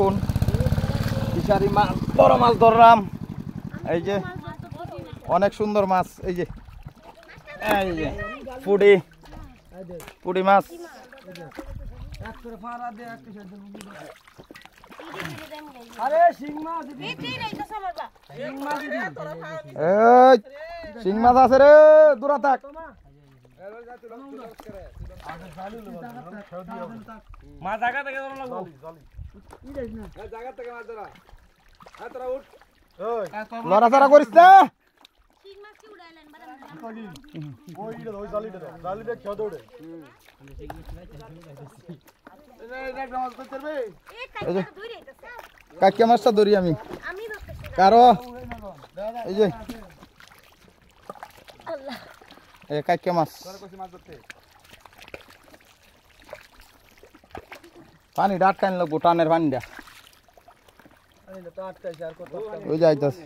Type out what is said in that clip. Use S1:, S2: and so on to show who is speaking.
S1: কোন ফিশারি মাছ, বড় মাছ ধরলাম। এই যে অনেক সুন্দর মাছ, এই যে পুডি পুডি মাছ। শিং মাছ আছে রে, দূরা থাক। লড়াচড়া করিস না। কাকিয়া মাছটা ধরি আমি কারো, এই যে কাকিয়া মাছ। পানি ডাট টান লাগবো, টানের পানিটা ওই যাইতেছে।